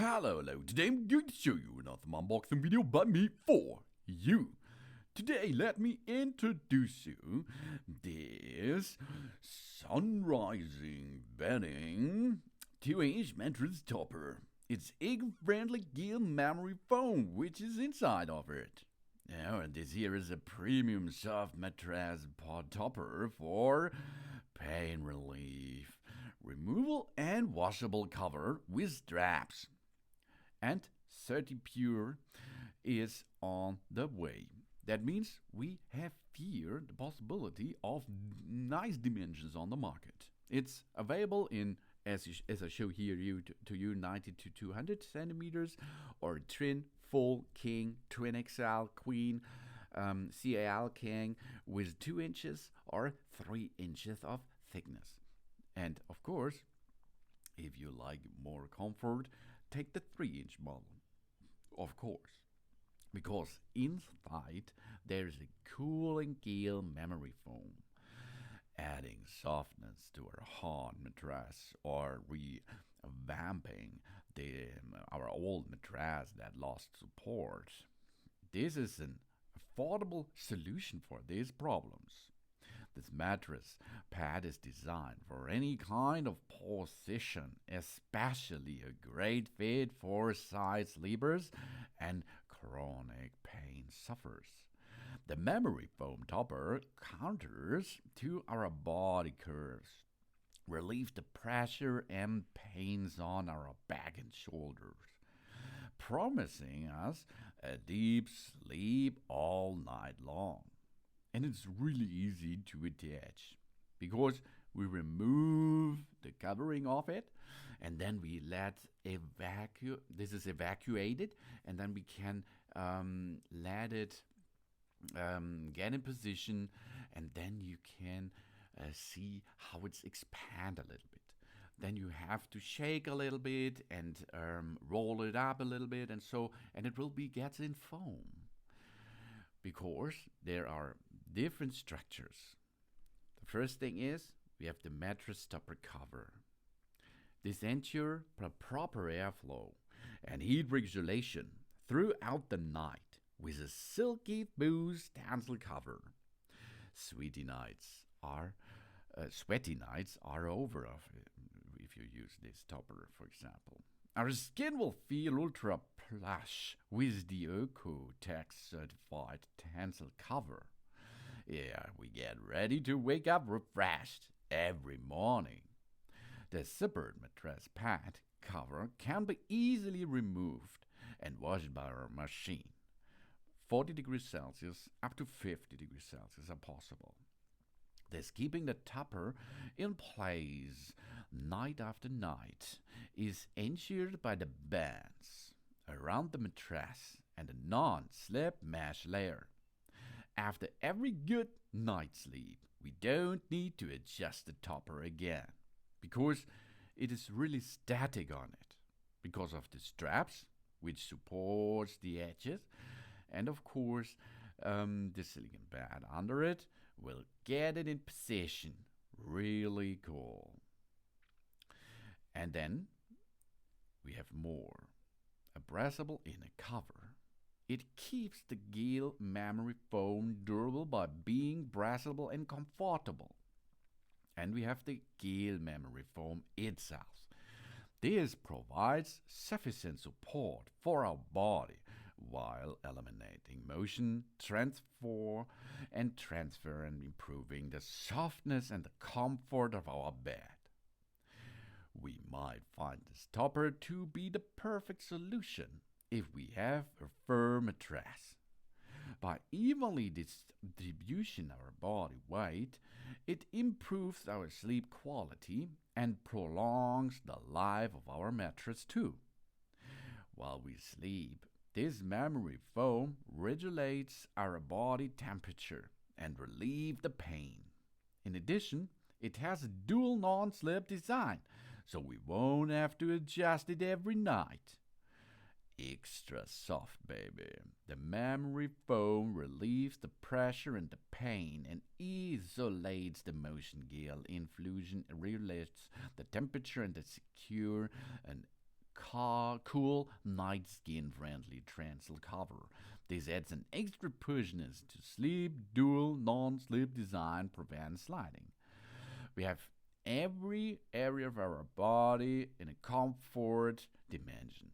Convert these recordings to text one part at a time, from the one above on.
Hello, today I'm going to show you another unboxing video by me for you. Today let me introduce you this sunrising bedding 2-inch mattress topper. It's eco-friendly gear memory foam which is inside of it. Now, and this here is a premium soft mattress pod topper for pain relief, removal and washable cover with straps. And CertiPUR is on the way. That means we have here the possibility of nice dimensions on the market. It's available in, as I show here to you, 90 to 200 centimeters, or twin, full, king, twin XL, queen, CAL king with 2 inches or 3 inches of thickness. And of course, if you like more comfort, take the 3-inch model, of course, because inside there's a cooling gel memory foam, adding softness to our hard mattress or revamping our old mattress that lost support. This is an affordable solution for these problems. This mattress pad is designed for any kind of position, especially a great fit for side sleepers and chronic pain sufferers. The memory foam topper counters to our body curves, relieves the pressure and pains on our back and shoulders, promising us a deep sleep all night long. And it's really easy to attach because we remove the covering of it and then we let this is evacuated, and then we can let it get in position, and then you can see how it's expand a little bit. Then you have to shake a little bit and roll it up a little bit, and it will gets in foam. Because there are different structures. The first thing is we have the mattress topper cover. This ensures proper airflow and heat regulation throughout the night with a silky boost Tencel cover. Sweaty nights are over if you use this topper, for example. Our skin will feel ultra-plush with the OEKO-TEX certified Tencel cover. Yeah, we get ready to wake up refreshed every morning. The CertiPUR mattress pad cover can be easily removed and washed by our machine. 40 degrees Celsius up to 50 degrees Celsius are possible. Thus, keeping the topper in place night after night is ensured by the bands around the mattress and a non-slip mesh layer. After every good night's sleep, we don't need to adjust the topper again because it is really static on it because of the straps which supports the edges, and of course the silicone pad under it will get it in position. Really cool. And then we have more. A breathable inner cover. It keeps the gel memory foam durable by being breathable and comfortable. And we have the gel memory foam itself. This provides sufficient support for our body while eliminating motion transfer and improving the softness and the comfort of our bed. We might find this topper to be the perfect solution if we have a firm mattress. By evenly distributing our body weight, it improves our sleep quality and prolongs the life of our mattress too. While we sleep, this memory foam regulates our body temperature and relieves the pain. In addition, it has a dual non-slip design, so we won't have to adjust it every night. Extra soft, baby. The memory foam relieves the pressure and the pain and isolates the motion gel infusion, regulates the temperature and the secure and cool, night skin-friendly Tencel cover. This adds an extra pushness to sleep. Dual non-slip design prevents sliding. We have every area of our body in a comfort dimension: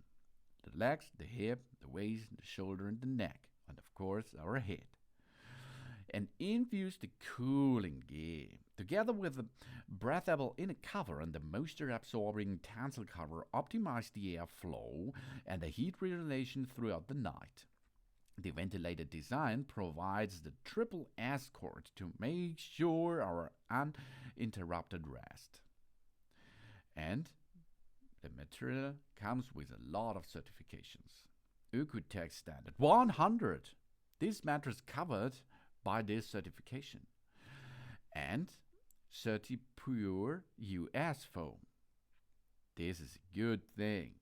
the legs, the hip, the waist, the shoulder, and the neck, and of course our head. And infuse the cooling gear. Together with the breathable inner cover and the moisture-absorbing Tencel cover, optimize the airflow and the heat regulation throughout the night. The ventilated design provides the triple escort to make sure our uninterrupted rest. And the material comes with a lot of certifications. OEKO-TEX standard 100. This mattress covered by this certification. And CertiPUR-US foam. This is a good thing.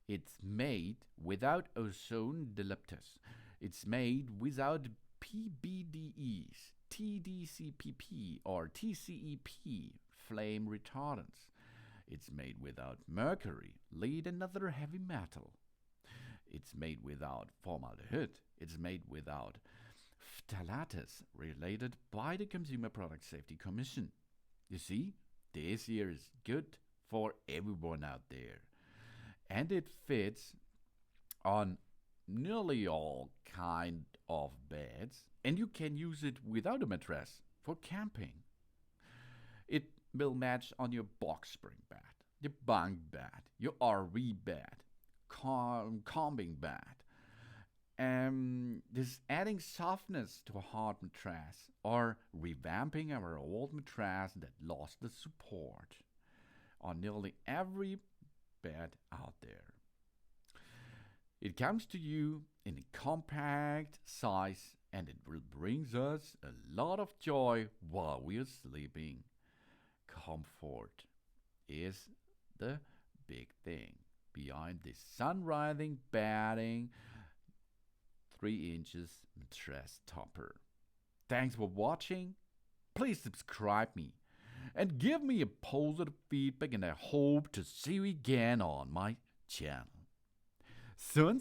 It's made without ozone deliptus. It's made without PBDEs, TDCPP or TCEP flame retardants. It's made without mercury, lead, and other heavy metal. It's made without formaldehyde. It's made without phthalates related by the Consumer Product Safety Commission. You see, this here is good for everyone out there. And it fits on nearly all kind of beds, and you can use it without a mattress for camping. It will match on your box spring bed, your bunk bed, your RV bed, combing bed. This adding softness to a hard mattress or revamping our old mattress that lost the support on nearly every bed out there. It comes to you in a compact size, and it brings us a lot of joy while we're sleeping. Comfort is the big thing behind this sun-rising bedding 3 inches mattress topper. Thanks for watching. Please subscribe me and give me a positive feedback, and I hope to see you again on my channel. Soon.